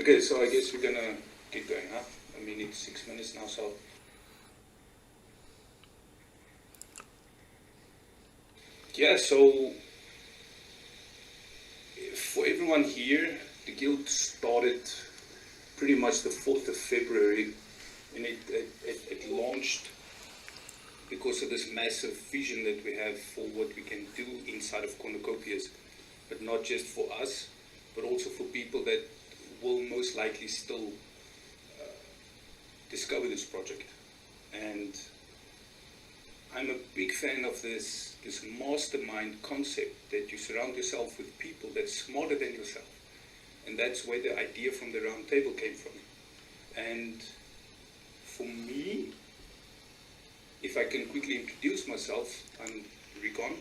Okay, so I guess we're gonna get going, huh? I mean, it's 6 minutes now, so. Yeah, so for everyone here, the guild started pretty much the 4th of February, and it launched because of this massive vision that we have for what we can do inside of Cornucopias, but not just for us, but also for people that will most likely still discover this project. And I'm a big fan of this mastermind concept, that you surround yourself with people that's smarter than yourself. And that's where the idea from the round table came from. And for me, if I can quickly introduce myself, I'm Rigon.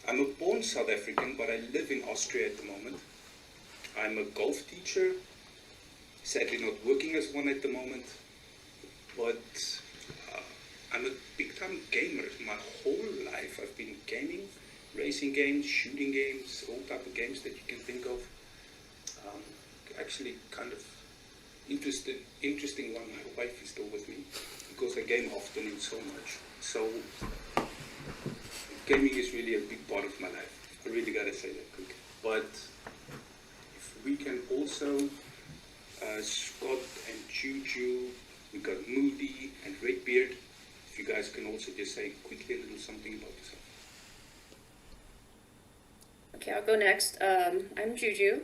I'm a born South African, but I live in Austria at the moment. I'm a golf teacher, sadly not working as one at the moment, but I'm a big-time gamer. My whole life I've been gaming, racing games, shooting games, all type of games that you can think of. Actually, kind of interesting one. My wife is still with me because I game often and so much. So gaming is really a big part of my life. I really gotta say that quick. But if we can also, Scott and Juju, we got Moody and Redbeard. If you guys can also just say quickly a little something about yourself. Okay, I'll go next. I'm Juju.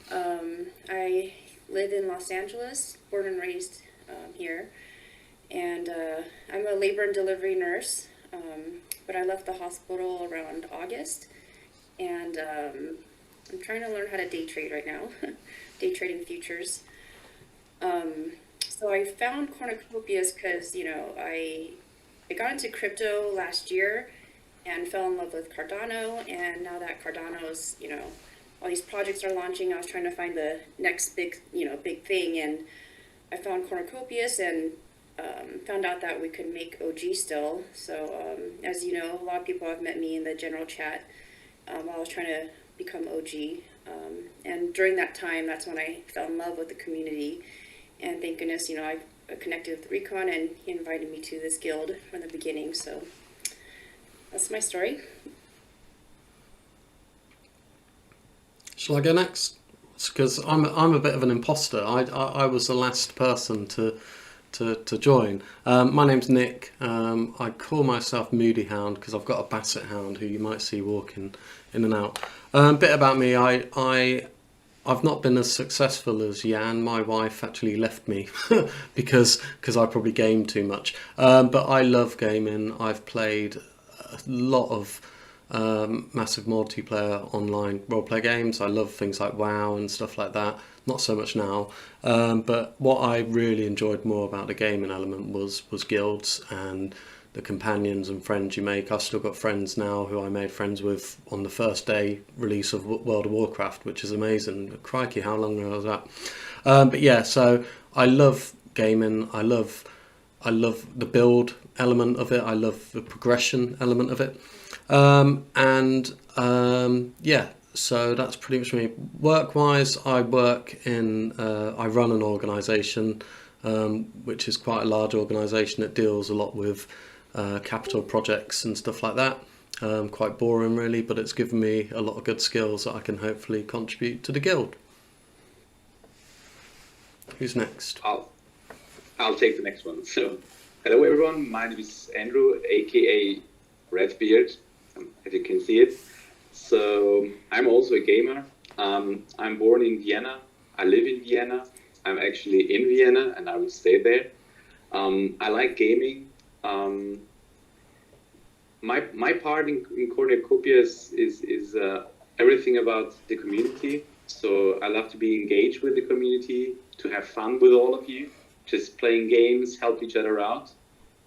I live in Los Angeles, born and raised here, and I'm a labor and delivery nurse, but I left the hospital around August, and I'm trying to learn how to day trade right now, day trading futures. So I found Cornucopias because, I got into crypto last year and fell in love with Cardano, and now that Cardano's, all these projects are launching, I was trying to find the next big thing, and I found Cornucopias and found out that we could make OG still. So as you know, a lot of people have met me in the general chat while I was trying to become OG, and during that time, that's when I fell in love with the community, and thank goodness, I connected with Recon, and he invited me to this guild from the beginning. So that's my story. Shall I go next? Because I'm a bit of an imposter. I was the last person to join. My name's Nick. I call myself Moody Hound because I've got a Basset Hound who you might see walking in and out. A bit about me. I've not been as successful as Jan. My wife actually left me because I probably game too much. But I love gaming. I've played a lot of massive multiplayer online roleplay games. I love things like WoW and stuff like that. Not so much now. But what I really enjoyed more about the gaming element was guilds and the companions and friends you make. I've still got friends now who I made friends with on the first day release of World of Warcraft, which is amazing. Crikey, how long ago was that? But yeah, so I love gaming. I love the build element of it. I love the progression element of it. Yeah, so that's pretty much me. Work-wise, I run an organisation, which is quite a large organisation that deals a lot with capital projects and stuff like that. Quite boring really, but it's given me a lot of good skills that I can hopefully contribute to the guild. Who's next? I'll take the next one. So, hello everyone, my name is Andrew, aka Redbeard, as you can see it. So, I'm also a gamer. I'm born in Vienna. I live in Vienna. I'm actually in Vienna and I will stay there. I like gaming. My part in Cornucopias is everything about the community. So I love to be engaged with the community, to have fun with all of you, just playing games, help each other out.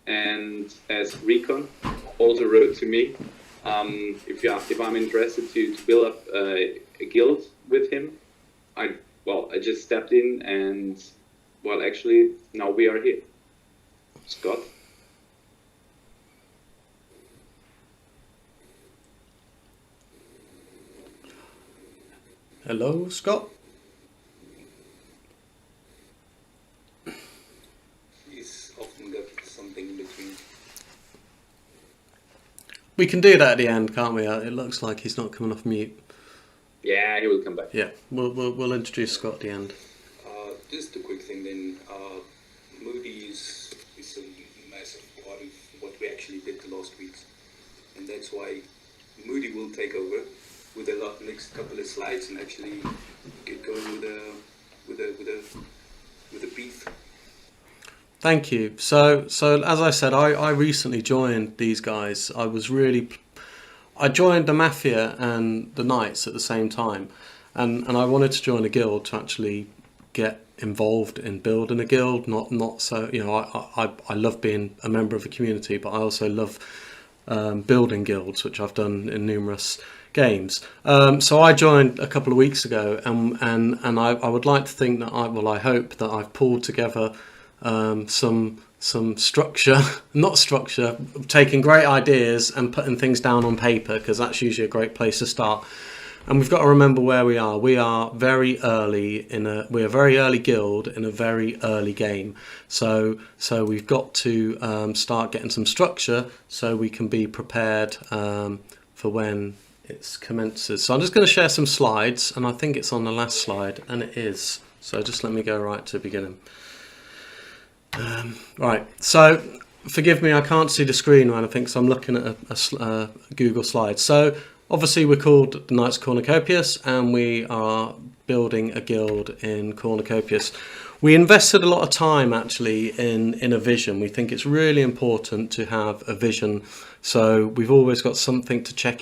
And as Recon also wrote to me, if I'm interested to build up a guild with him, I just stepped in and actually now we are here. Scott. Hello, Scott. something in between. We can do that at the end, can't we? It looks like he's not coming off mute. Yeah, he will come back. Yeah, we'll introduce Scott at the end. Just a quick thing then. Moody is a massive part of what we actually did the last weeks, and that's why Moody will take over with the next couple of slides and actually get going with a beef. Thank you. So as I said, I recently joined these guys. I joined the Mafia and the Knights at the same time, and I wanted to join a guild to actually get involved in building a guild. Not so, you know, I love being a member of a community, but I also love building guilds, which I've done in numerous games. So I joined a couple of weeks ago, and I would like to think that I hope that I've pulled together some structure, not structure, taking great ideas and putting things down on paper, because that's usually a great place to start. And we've got to remember where we are. We are very early we're a very early guild in a very early game. So we've got to start getting some structure so we can be prepared for when it commences. So I'm just going to share some slides, and I think it's on the last slide, and it is. So just let me go right to the beginning. Right, so forgive me, I can't see the screen or anything, so I'm looking at a Google slide. So obviously we're called the Knights Cornucopias, and we are building a guild in Cornucopias. We invested a lot of time actually in a vision. We think it's really important to have a vision, so we've always got something to check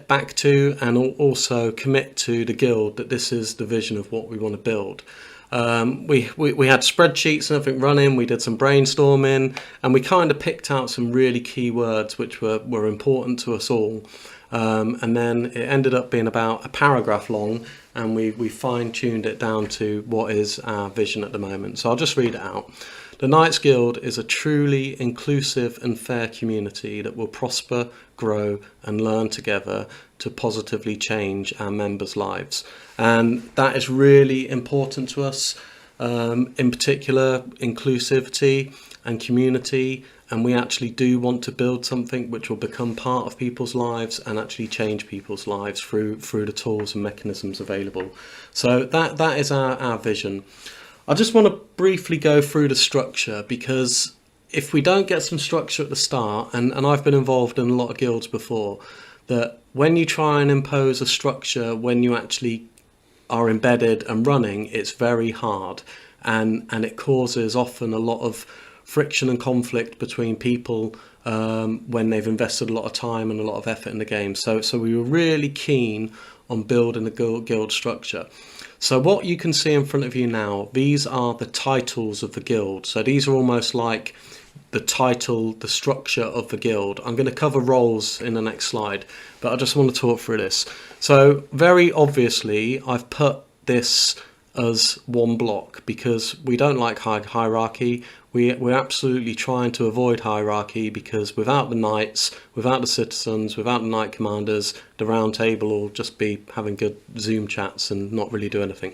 back to, and also commit to the guild that this is the vision of what we want to build. We had spreadsheets and everything running. We did some brainstorming, and we kind of picked out some really key words which were important to us all. And then it ended up being about a paragraph long, and we fine-tuned it down to what is our vision at the moment. So I'll just read it out. The Knights Guild is a truly inclusive and fair community that will prosper, grow and learn together to positively change our members' lives. And that is really important to us, in particular inclusivity and community. And we actually do want to build something which will become part of people's lives and actually change people's lives through the tools and mechanisms available. So that is our vision. I just want to briefly go through the structure, because if we don't get some structure at the start, and I've been involved in a lot of guilds before, that when you try and impose a structure, when you actually are embedded and running, it's very hard, and it causes often a lot of friction and conflict between people when they've invested a lot of time and a lot of effort in the game. So we were really keen on building a guild structure. So what you can see in front of you now, these are the titles of the guild. So these are almost like the title, the structure of the guild. I'm going to cover roles in the next slide, but I just want to talk through this. So very obviously, I've put this as one block because we don't like hierarchy. We're absolutely trying to avoid hierarchy, because without the knights, without the citizens, without the knight commanders, the round table will just be having good Zoom chats and not really do anything.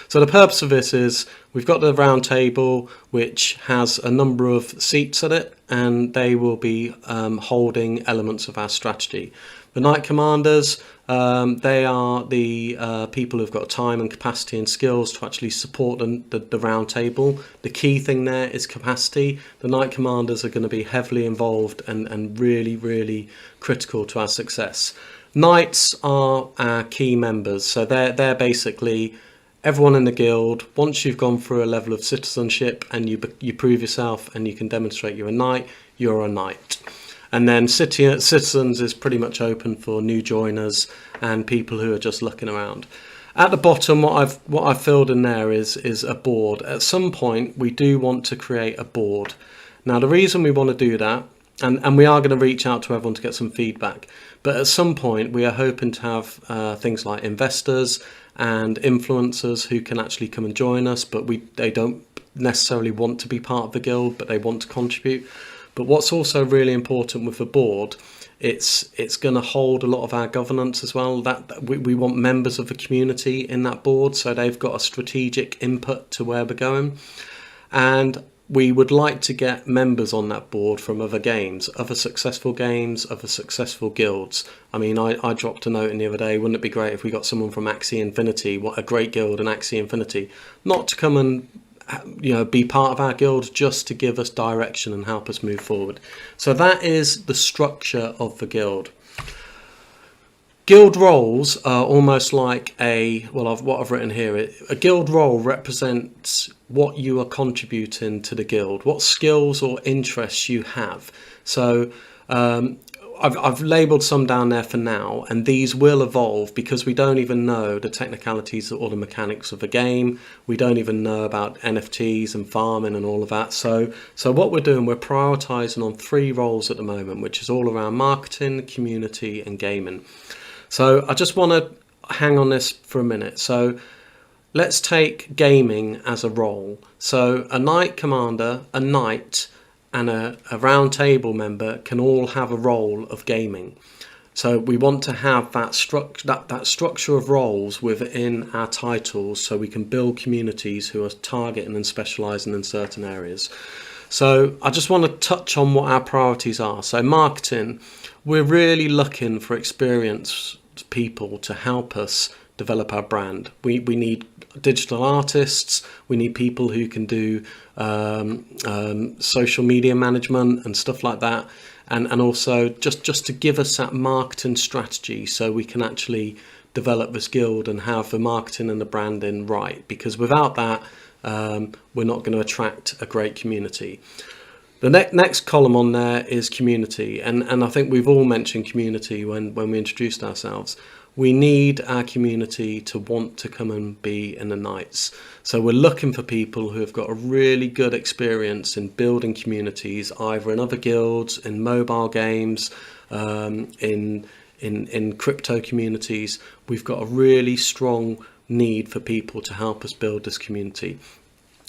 So the purpose of this is we've got the round table, which has a number of seats at it, and they will be holding elements of our strategy. The knight commanders, they are the people who've got time and capacity and skills to actually support the round table. The key thing there is capacity. The knight commanders are going to be heavily involved and really, really critical to our success. Knights are our key members, so they're basically everyone in the guild. Once you've gone through a level of citizenship and you prove yourself and you can demonstrate you're a knight, you're a knight. And then citizens is pretty much open for new joiners and people who are just looking around. At the bottom, what I've filled in there is a board. At some point, we do want to create a board. Now, the reason we want to do that, and we are going to reach out to everyone to get some feedback, but at some point, we are hoping to have things like investors and influencers who can actually come and join us, but they don't necessarily want to be part of the guild, but they want to contribute. But what's also really important with the board, it's going to hold a lot of our governance as well. That we want members of the community in that board, so they've got a strategic input to where we're going. And we would like to get members on that board from other games, other successful games, other successful guilds. I mean, I dropped a note in the other day, wouldn't it be great if we got someone from Axie Infinity, what a great guild in Axie Infinity, not to come and be part of our guild, just to give us direction and help us move forward. So that is the structure of the guild. Guild roles are almost like what I've written here. A guild role represents what you are contributing to the guild, what skills or interests you have. So I've labelled some down there for now, and these will evolve because we don't even know the technicalities or the mechanics of the game. We don't even know about NFTs and farming and all of that. So what we're doing, we're prioritising on 3 roles at the moment, which is all around marketing, community and gaming. So I just want to hang on this for a minute. So let's take gaming as a role. So a knight commander, a knight and a round table member can all have a role of gaming. So we want to have that structure of roles within our titles so we can build communities who are targeting and specialising in certain areas. So I just want to touch on what our priorities are. So marketing, we're really looking for experienced people to help us develop our brand. We need digital artists, we need people who can do social media management and stuff like that, and also just to give us that marketing strategy so we can actually develop this guild and have the marketing and the branding right, because without that we're not going to attract a great community. The next column on there is community, and I think we've all mentioned community when we introduced ourselves. We need our community to want to come and be in the Knights. So we're looking for people who have got a really good experience in building communities, either in other guilds, in mobile games, in crypto communities. We've got a really strong need for people to help us build this community.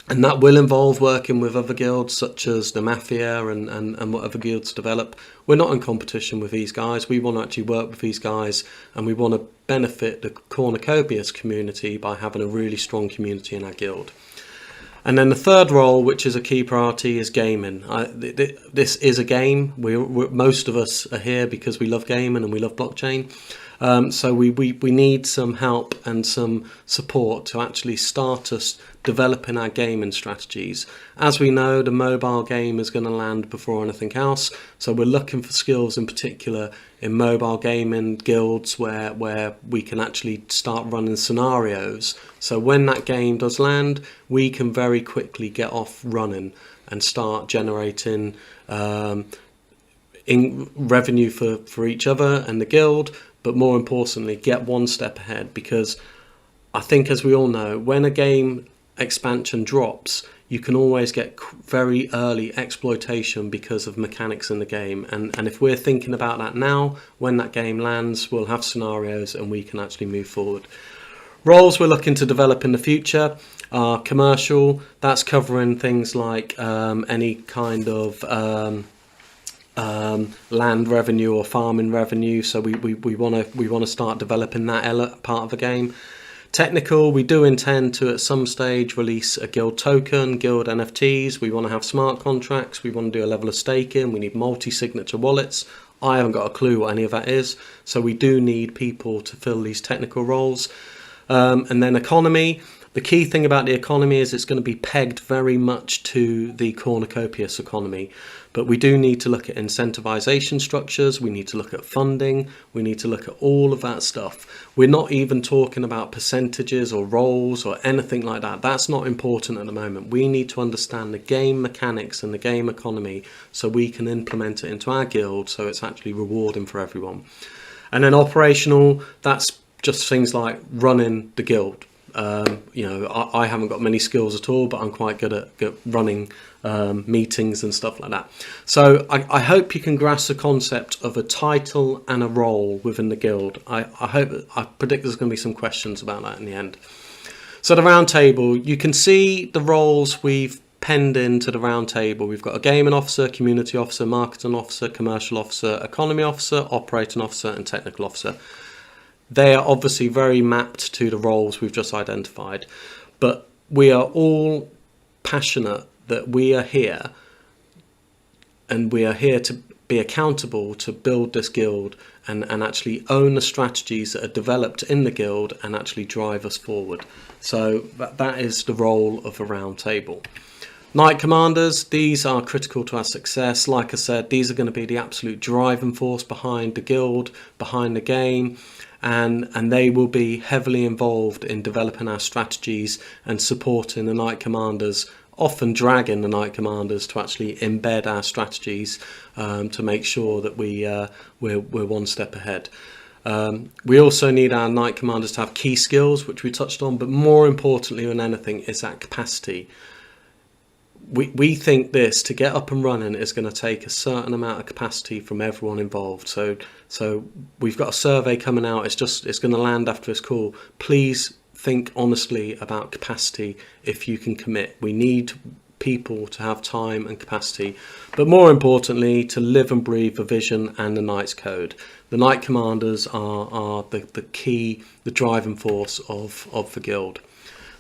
And that will involve working with other guilds such as the Mafia and what other guilds develop. We're not in competition with these guys. We want to actually work with these guys, and we want to benefit the Cornucopias community by having a really strong community in our guild. And then the third role, which is a key priority, is gaming. This is a game. Most of us are here because we love gaming and we love blockchain. So we need some help and some support to actually start us developing our gaming strategies. As we know, the mobile game is going to land before anything else, so we're looking for skills in particular in mobile gaming guilds where we can actually start running scenarios, so when that game does land we can very quickly get off running and start generating revenue for each other and the guild, but more importantly get one step ahead, because I think, as we all know, when a game expansion drops, you can always get very early exploitation because of mechanics in the game, and if we're thinking about that now, when that game lands we'll have scenarios and we can actually move forward. Roles we're looking to develop in the future are commercial. That's covering things like any kind of land revenue or farming revenue, so we want to start developing that part of the game. Technical, we do intend to at some stage release a guild token, guild NFTs. We want to have smart contracts, we want to do a level of staking, we need multi-signature wallets. I haven't got a clue what any of that is, so we do need people to fill these technical roles. And then economy. The key thing about the economy is it's going to be pegged very much to the Cornucopias economy, but we do need to look at incentivization structures, we need to look at funding, we need to look at all of that stuff. We're not even talking about percentages or roles or anything like that. That's not important at the moment. We need to understand the game mechanics and the game economy so we can implement it into our guild so it's actually rewarding for everyone. And then operational, that's just things like running the guild. I haven't got many skills at all, but I'm quite good at running meetings and stuff like that. So I hope you can grasp the concept of a title and a role within the guild. I predict there's going to be some questions about that in the end. So the round table, you can see the roles we've penned into the round table. We've got a gaming officer, community officer, marketing officer, commercial officer, economy officer, operating officer and technical officer. They are obviously very mapped to the roles we've just identified, but we are all passionate that we are here, and we are here to be accountable to build this guild and actually own the strategies that are developed in the guild and actually drive us forward. So that is the role of a round table. Knight Commanders, these are critical to our success. Like I said, these are going to be the absolute driving force behind the guild, behind the game, and they will be heavily involved in developing our strategies and supporting the Knight Commanders, often dragging the Knight Commanders to actually embed our strategies to make sure that we're one step ahead. We also need our Knight Commanders to have key skills, which we touched on, but more importantly than anything is that capacity. We think this, to get up and running, is going to take a certain amount of capacity from everyone involved. So we've got a survey coming out. It's going to land after this call. Please think honestly about capacity if you can commit. We need people to have time and capacity, but more importantly, to live and breathe the vision and the Knight's Code. The Knight Commanders are the key, the driving force of the guild.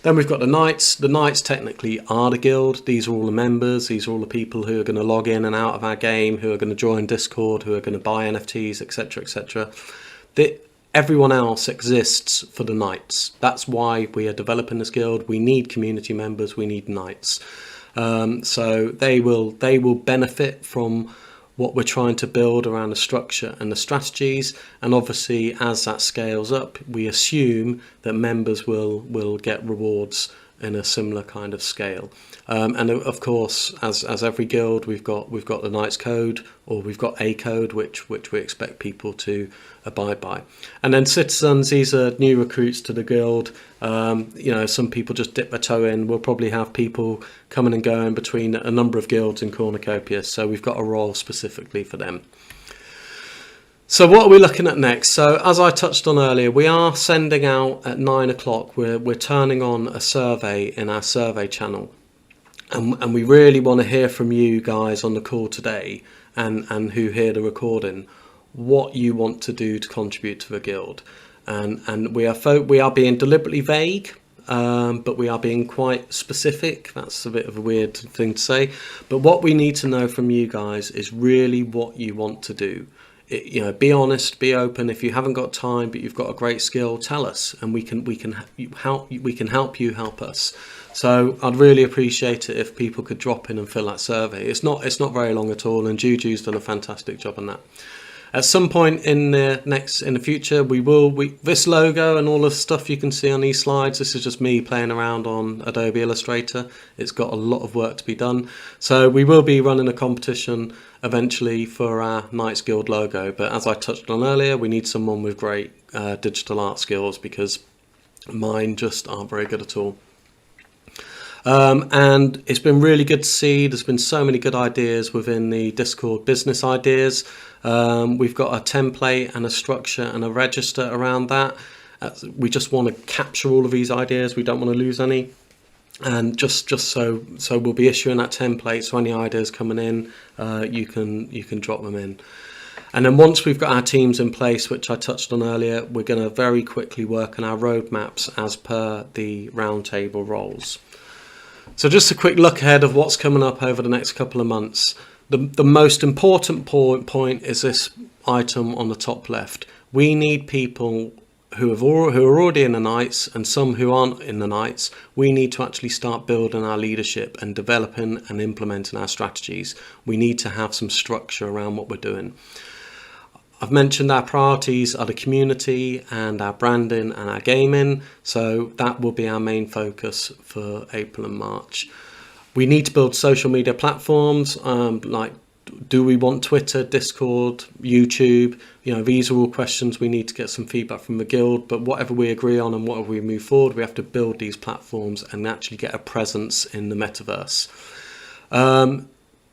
Then we've got the Knights. The Knights technically are the guild. These are all the members. These are all the people who are going to log in and out of our game, who are going to join Discord, who are going to buy NFTs, etc., etc. Everyone else exists for the Knights. That's why we are developing this guild. We need community members. We need Knights. So they will benefit from what we're trying to build around the structure and the strategies, and obviously as that scales up, we assume that members will get rewards in a similar kind of scale. And of course, as every guild, we've got the Knight's Code, or we've got a code which we expect people to abide by. And then citizens, these are new recruits to the guild. Some people just dip their toe in. We'll probably have people coming and going between a number of guilds in Cornucopias, so we've got a role specifically for them. So what are we looking at next? So as I touched on earlier, we are sending out at 9 o'clock, we're turning on a survey in our survey channel. And we really want to hear from you guys on the call today and who hear the recording, what you want to do to contribute to the guild. And we are being deliberately vague, but we are being quite specific. That's a bit of a weird thing to say. But what we need to know from you guys is really what you want to do. Be honest, be open. If you haven't got time but you've got a great skill, tell us, and we can help you help us. So I'd really appreciate it if people could drop in and fill that survey. It's not very long at all, and Juju's done a fantastic job on that. At some point in the future, this logo and all the stuff you can see on these slides, this is just me playing around on Adobe Illustrator. It's got a lot of work to be done. So we will be running a competition eventually for our Knights Guild logo. But as I touched on earlier, we need someone with great digital art skills, because mine just aren't very good at all. And it's been really good to see. There's been so many good ideas within the Discord business ideas. We've got a template and a structure and a register around that. We just want to capture all of these ideas. We don't want to lose any. And just so we'll be issuing that template. So any ideas coming in, you can drop them in. And then once we've got our teams in place, which I touched on earlier, we're going to very quickly work on our roadmaps as per the roundtable roles. So just a quick look ahead of what's coming up over the next couple of months. The most important point is this item on the top left. We need people who are already in the Knights, and some who aren't in the Knights. We need to actually start building our leadership and developing and implementing our strategies. We need to have some structure around what we're doing. I've mentioned our priorities are the community and our branding and our gaming, so that will be our main focus for April and March. We need to build social media platforms, like do we want Twitter, Discord, YouTube? These are all questions we need to get some feedback from the guild, but whatever we agree on and whatever we move forward, we have to build these platforms and actually get a presence in the metaverse.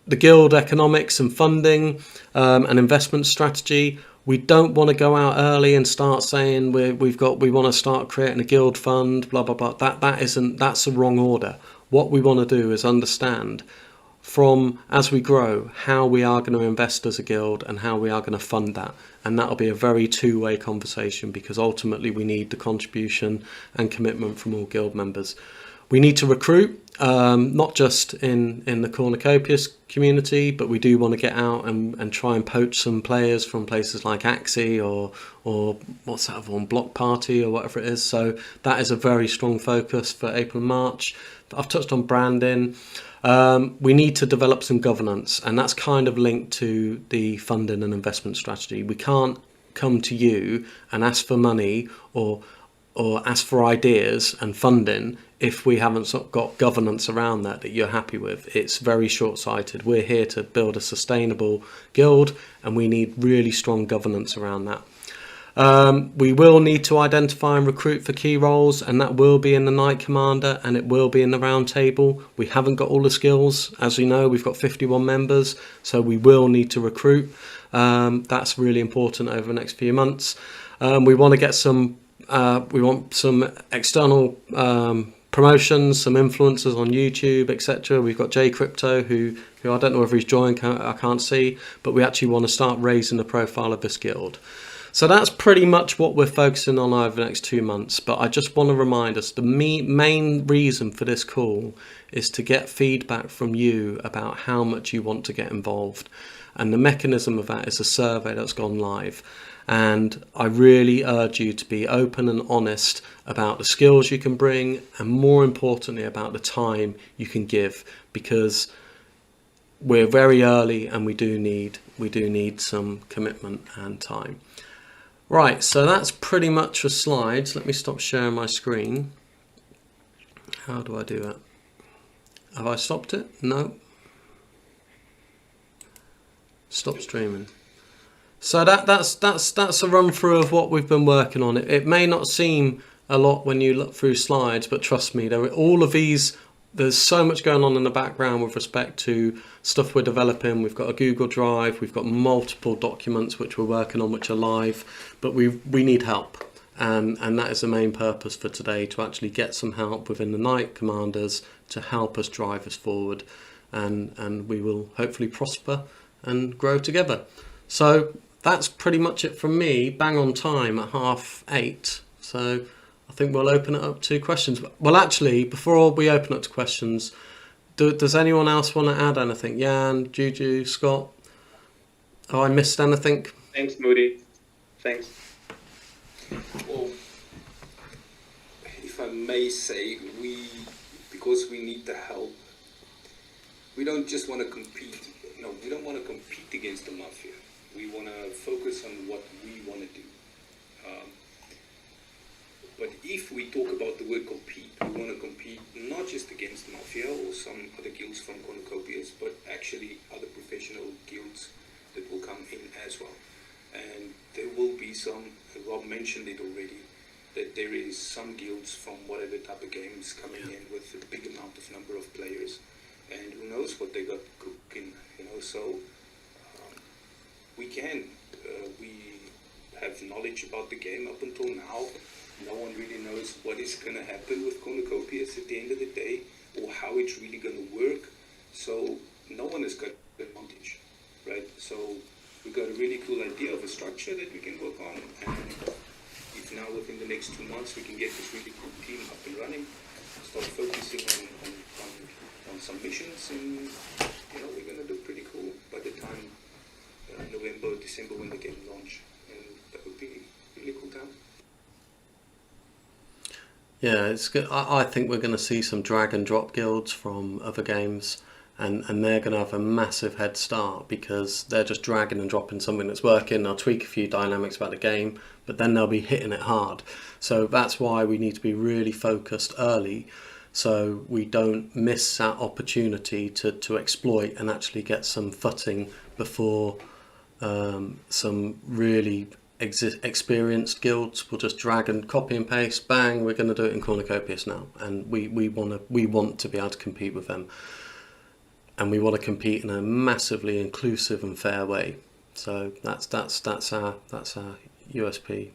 The guild economics and funding and investment strategy. We don't want to go out early and start saying we want to start creating a guild fund, blah blah blah. That's the wrong order. What we want to do is understand from as we grow how we are going to invest as a guild and how we are going to fund that, and that'll be a very two-way conversation, because ultimately we need the contribution and commitment from all guild members. We need to recruit, not just in the Cornucopias community, but we do want to get out and try and poach some players from places like Axie or what's that other one, Block Party or whatever it is. So that is a very strong focus for April and March. I've touched on branding. We need to develop some governance, and that's kind of linked to the funding and investment strategy. We can't come to you and ask for money or ask for ideas and funding if we haven't got governance around that you're happy with. It's very short-sighted. We're here to build a sustainable guild, and we need really strong governance around that. We will need to identify and recruit for key roles, and that will be in the Knight Commander and it will be in the round table. We haven't got all the skills. As you know, we've got 51 members, so we will need to recruit. That's really important over the next few months. We want to get some external promotions, some influencers on YouTube, etc. We've got Jay Crypto, who I don't know if he's joined, I can't see, but we actually want to start raising the profile of this guild. So that's pretty much what we're focusing on over the next 2 months. But I just want to remind us, the main reason for this call is to get feedback from you about how much you want to get involved. And the mechanism of that is a survey that's gone live. And I really urge you to be open and honest about the skills you can bring, and more importantly about the time you can give, because we're very early and we do need some commitment and time. Right, so that's pretty much the slides. Let me stop sharing my screen. How do I do that? Have I stopped it? No. Stop streaming. So that's a run through of what we've been working on. It may not seem a lot when you look through slides, but trust me, all of these, there's so much going on in the background with respect to stuff we're developing. We've got a Google Drive, we've got multiple documents which we're working on which are live, but we need help. And that is the main purpose for today, to actually get some help within the Knight Commanders to help us drive us forward, and we will hopefully prosper and grow together. So that's pretty much it from me, bang on time at 8:30. So I think we'll open it up to questions. Well, actually, before we open up to questions, does anyone else want to add anything? Jan, Juju, Scott? Oh, I missed anything? Thanks, Moody. Thanks. Well, if I may say, because we need the help, we don't just want to compete. No, we don't want to compete against the mafia. We want to focus on what we want to do. But if we talk about the word compete, we want to compete not just against Mafia or some other guilds from Cornucopias, but actually other professional guilds that will come in as well. And there will be some, Rob mentioned it already, that there is some guilds from whatever type of games coming in with a big amount of number of players. And who knows what they got cooking, so we have knowledge about the game up until now. No one really knows what is going to happen with Cornucopias at the end of the day, or how it's really going to work. So no one has got the advantage, right? So we've got a really cool idea of a structure that we can work on, and if now within the next 2 months we can get this really cool team up and running, start focusing on some missions, and we're going to do pretty cool by the time November, December when the game launch, and that would be really cool time. Yeah, it's good. I think we're going to see some drag and drop guilds from other games, and they're going to have a massive head start because they're just dragging and dropping something that's working. They'll tweak a few dynamics about the game, but then they'll be hitting it hard. So that's why we need to be really focused early, so we don't miss that opportunity to exploit and actually get some footing before some really experienced guilds will just drag and copy and paste, bang, we're going to do it in Cornucopias now, and we want to be able to compete with them, and we want to compete in a massively inclusive and fair way. So that's our USP.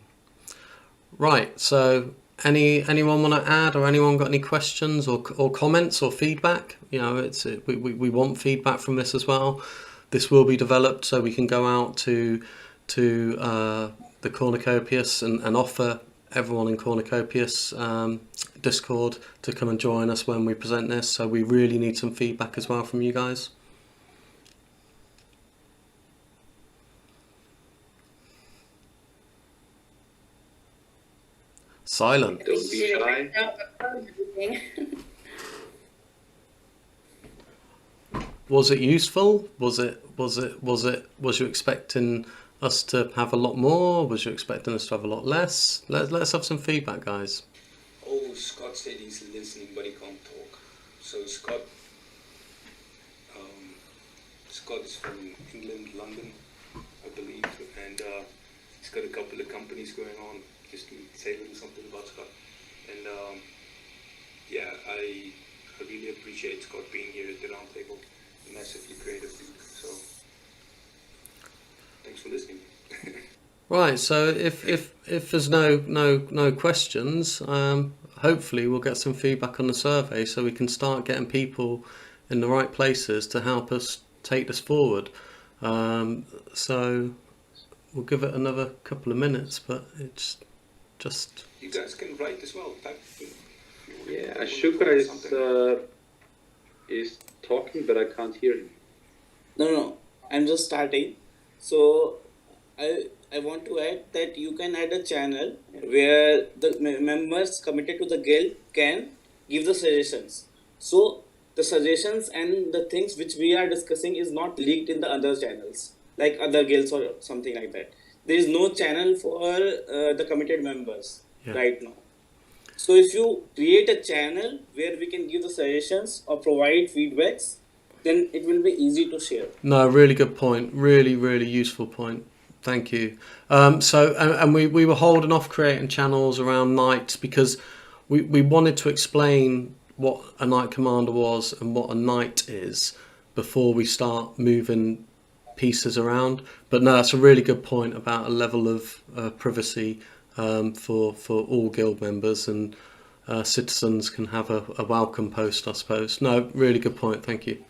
Right, so anyone want to add, or anyone got any questions or comments or feedback? We want feedback from this as well. This will be developed so we can go out to the Cornucopias and offer everyone in Cornucopias Discord to come and join us when we present this. So we really need some feedback as well from you guys. Silent. Don't be shy. Was it useful? Was you expecting us to have a lot more? Was you expecting us to have a lot less? Let's have some feedback, guys. Oh, Scott said he's listening, but he can't talk. So Scott is from England, London, I believe, and he's got a couple of companies going on. Just to say a little something about Scott. And yeah, I really appreciate Scott being here at the round table. Massively creative dude. So thanks for listening. Right, so if there's no questions, hopefully we'll get some feedback on the survey so we can start getting people in the right places to help us take this forward. So we'll give it another couple of minutes, but it's just... You guys can write as well. Yeah, Ashoka is talking, but I can't hear him. No, I'm just starting. So I want to add that you can add a channel where the members committed to the guild can give the suggestions. So the suggestions and the things which we are discussing is not leaked in the other channels, like other guilds or something like that. There is no channel for the committed members right now. So if you create a channel where we can give the suggestions or provide feedbacks, then it will be easy to share. No, really good point. Really, really useful point. Thank you. So we were holding off creating channels around knights because we wanted to explain what a knight commander was and what a knight is before we start moving pieces around. But no, that's a really good point about a level of privacy for all guild members, and citizens can have a welcome post, I suppose. No, really good point. Thank you.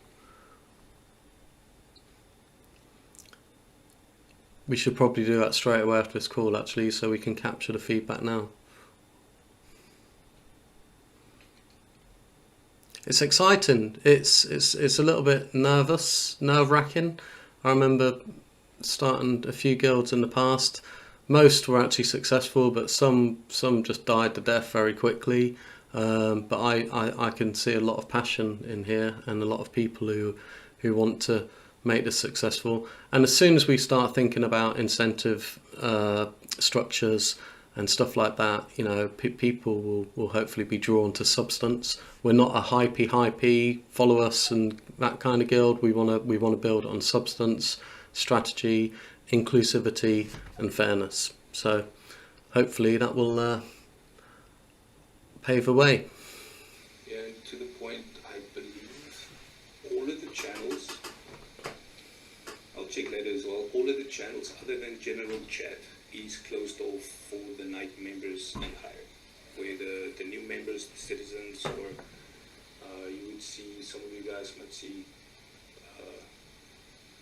We should probably do that straight away after this call, actually, so we can capture the feedback now. It's exciting. It's a little bit nerve-wracking. I remember starting a few guilds in the past. Most were actually successful, but some just died to death very quickly. But I can see a lot of passion in here and a lot of people who want to make this successful. And as soon as we start thinking about incentive structures and stuff like that, you know, people will hopefully be drawn to substance. We're not a hypey follow us and that kind of guild. We want to build on substance, strategy, inclusivity and fairness. So hopefully that will pave the way. Yeah, and to the point, I believe all of the channels, I'll check later as well, all of the channels other than general chat is closed off for the night members and higher, where the new members, the citizens, or you would see, some of you guys might see,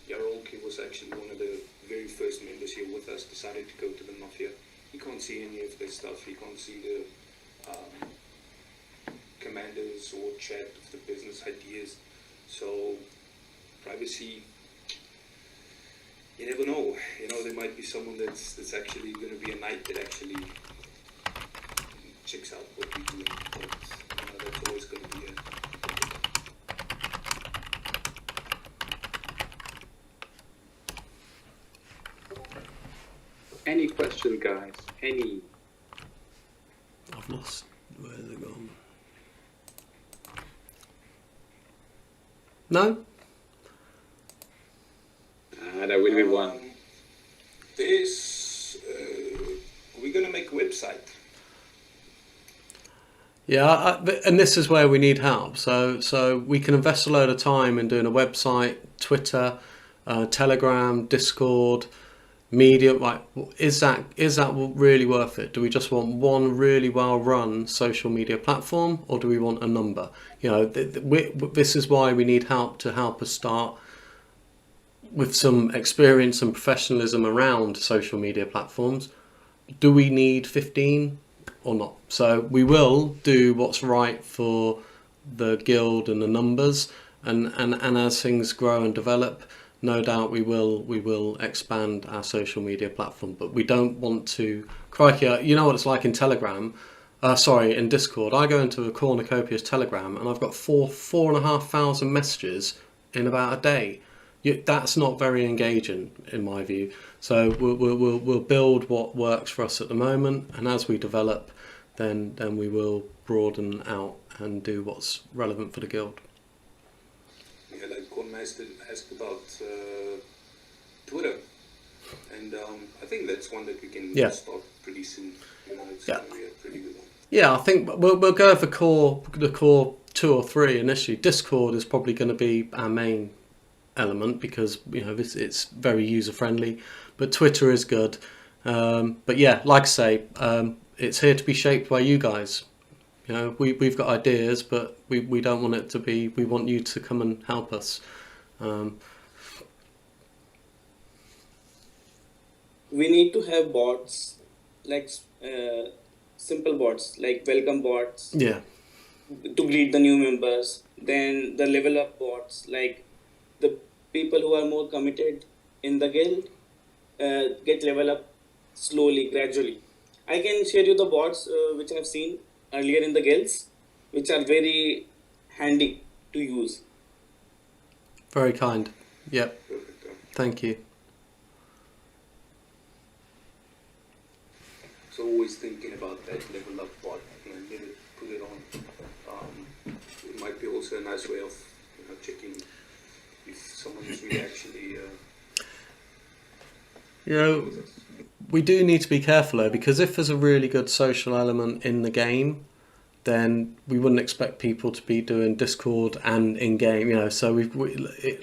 Yarolki was actually one of the very first members here with us, decided to go to the Mafia. He can't see any of this stuff, he can't see the commanders or chat of the business ideas. So privacy, you never know. You know, there might be someone that's actually going to be a knight that actually checks out what we do. But, you know, that's always going to be a... Any question, guys? Any? I've lost where they're gone. No? That will be one. We're going to make a website. Yeah, and this is where we need help. So we can invest a load of time in doing a website, Twitter, Telegram, Discord, Medium. Like, is that really worth it? Do we just want one really well-run social media platform, or do we want a number? You know, this is why we need help to help us start with some experience and professionalism around social media platforms. Do we need 15, or not. So we will do what's right for the guild and the numbers, and as things grow and develop, no doubt we will expand our social media platform. But we don't want to, crikey, you know what it's like in Telegram, in Discord. I go into a Cornucopias Telegram and I've got 4,500 messages in about a day. That's not very engaging in my view. So we'll build what works for us at the moment, and as we develop, then we will broaden out and do what's relevant for the guild. Yeah, like Cornmaster asked about Twitter, and I think that's one that we can start pretty soon. You know, it's going to be a pretty good one. Yeah, I think we'll go for the core 2 or 3 initially. Discord is probably going to be our main element because it's very user friendly, but Twitter is good. But yeah, like I say, it's here to be shaped by you guys. We've got ideas, but we don't want it to be. We want you to come and help us. We need to have bots, like simple bots, like welcome bots. Yeah. To greet the new members. Then the level up bots, like the people who are more committed in the guild get level up slowly, gradually. I can share you the bots which I've seen earlier in the guilds, which are very handy to use. Very kind. Yep. Thank you. So always thinking about that level up bot and never put it on. It might be also a nice way of checking if someone is really actually. We do need to be careful though, because if there's a really good social element in the game, then we wouldn't expect people to be doing Discord and in-game, so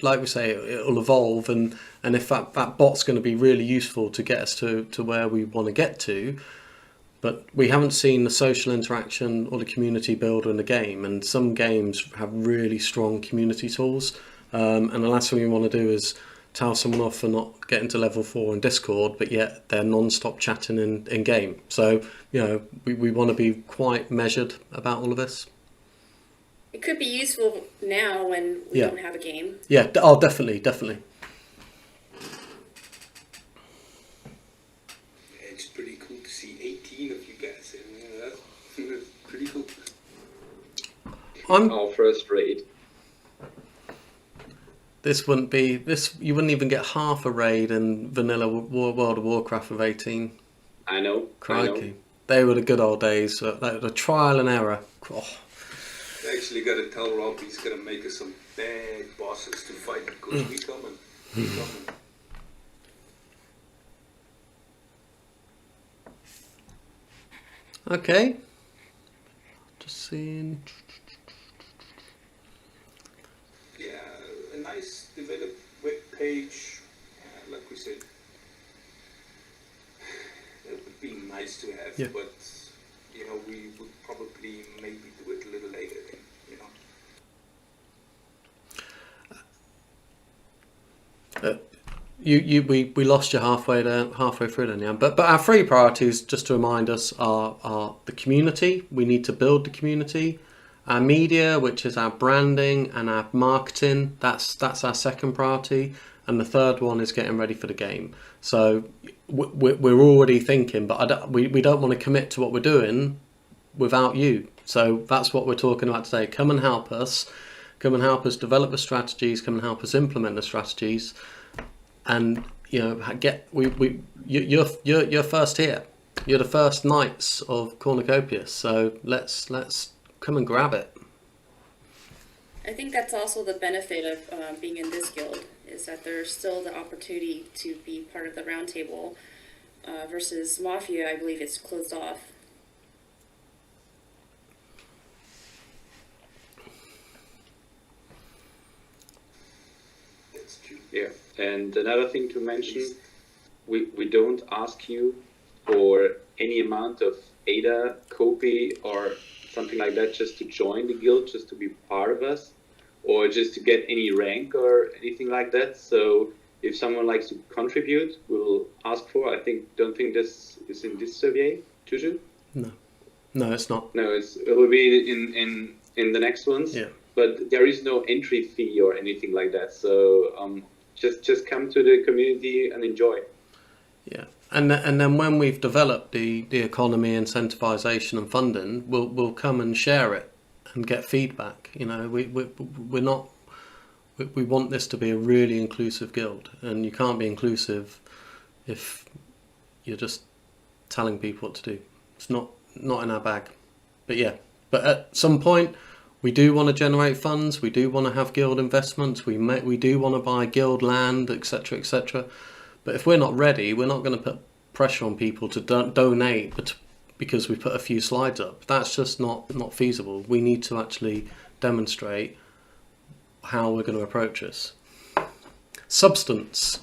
like we say, it'll evolve, and if that bot's going to be really useful to get us to where we want to get to, but we haven't seen the social interaction or the community builder in the game, and some games have really strong community tools, and the last thing we want to do is tell someone off for not getting to level 4 in Discord, but yet they're non-stop chatting in game. So, we want to be quite measured about all of this. It could be useful now when we don't have a game. Yeah, definitely. It's pretty cool to see 18 of you guys. That's pretty cool. Our first raid. You wouldn't even get half a raid in vanilla World of Warcraft with 18. I know. Crikey. They were the good old days. The trial and error. Oh. I actually got to tell Rob he's going to make us some bad bosses to fight because we coming. Okay. Just seeing. Yeah, a nice developed web page, like we said. It would be nice to have, but we would probably maybe do it a little later then, We lost you halfway through then, yeah. But our 3 priorities, just to remind us, are the community. We need to build the community. Our media, which is our branding and our marketing, that's our second priority, and the third one is getting ready for the game. So we're already thinking, but we don't want to commit to what we're doing without you. So that's what we're talking about today. Come and help us. Come and help us develop the strategies. Come and help us implement the strategies. And you're first here. You're the first knights of Cornucopias. So let's come and grab it. I think that's also the benefit of being in this guild, is that there's still the opportunity to be part of the round table, versus Mafia, I believe it's closed off. That's true. Yeah, and another thing to mention, we don't ask you for any amount of ADA, copy, or something like that just to join the guild, just to be part of us, or just to get any rank or anything like that. So if someone likes to contribute, we'll ask for. Don't think this is in this survey, Juju? No. No, it's not. No, it will be in the next ones. Yeah. But there is no entry fee or anything like that. So just come to the community and enjoy. Yeah. And then when we've developed the economy, incentivization and funding, we'll come and share it and get feedback. You know, we're not. We want this to be a really inclusive guild, and you can't be inclusive if you're just telling people what to do. It's not in our bag. But yeah, but at some point we do want to generate funds, we do want to have guild investments, we do want to buy guild land, etc., etc. But if we're not ready, we're not going to put pressure on people to donate because we put a few slides up. That's just not feasible. We need to actually demonstrate how we're going to approach this. Substance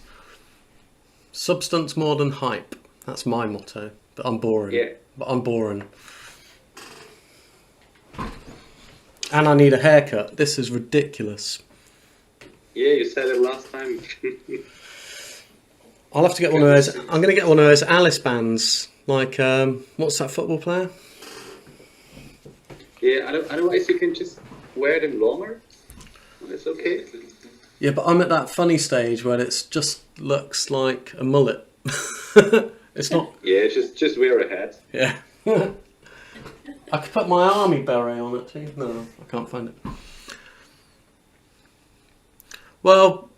more than hype. That's my motto. But I'm boring. Yeah. But I'm boring. And I need a haircut. This is ridiculous. Yeah, you said it last time. I'll have to get one of those. I'm going to get one of those Alice bands. Like, what's that football player? Yeah, otherwise you can just wear them longer. It's okay. Yeah, but I'm at that funny stage where it just looks like a mullet. It's not. Yeah, just wear a hat. Yeah. I could put my army beret on it too. No, I can't find it. Well,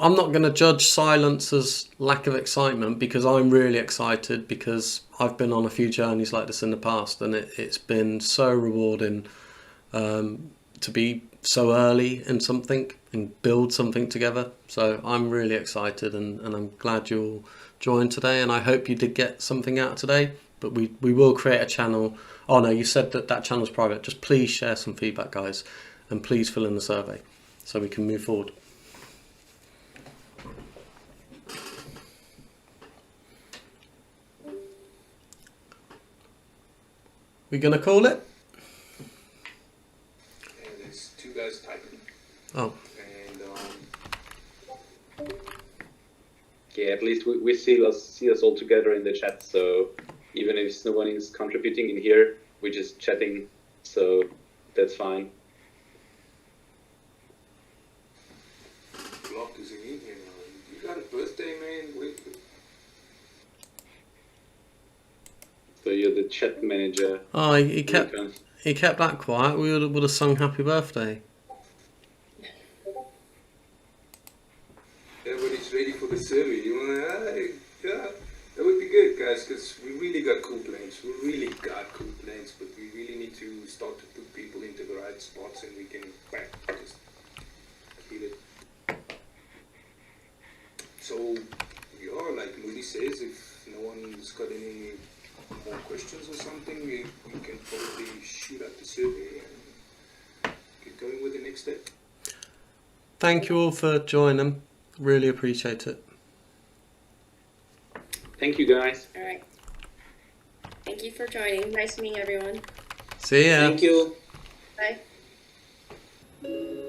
I'm not going to judge silence as lack of excitement, because I'm really excited, because I've been on a few journeys like this in the past, and it's been so rewarding to be so early in something and build something together. So I'm really excited, and I'm glad you all joined today, and I hope you did get something out today. But we will create a channel. Oh no, you said that channel's private. Just please share some feedback, guys, and please fill in the survey so we can move forward. We gonna call it? And there's two guys typing. Oh. And Yeah, at least we see us all together in the chat. So even if no one is contributing in here, we're just chatting. So that's fine. Block is in here now. You got a birthday, man? Wait. So you're the chat manager. Oh, he kept that quiet. We would have sung Happy Birthday. Everybody's ready for the survey. You wanna, yeah, that would be good, guys, because we really got cool plans. We really got cool plans, but we really need to start to put people into the right spots, and we can just keep it. So, yeah, like Moody says, if no one's got any more questions or something, we can probably shoot out the survey and get going with the next step. Thank you all for joining. Really appreciate it. Thank you, guys. All right. Thank you for joining. Nice meeting everyone. See ya. Thank you. Bye.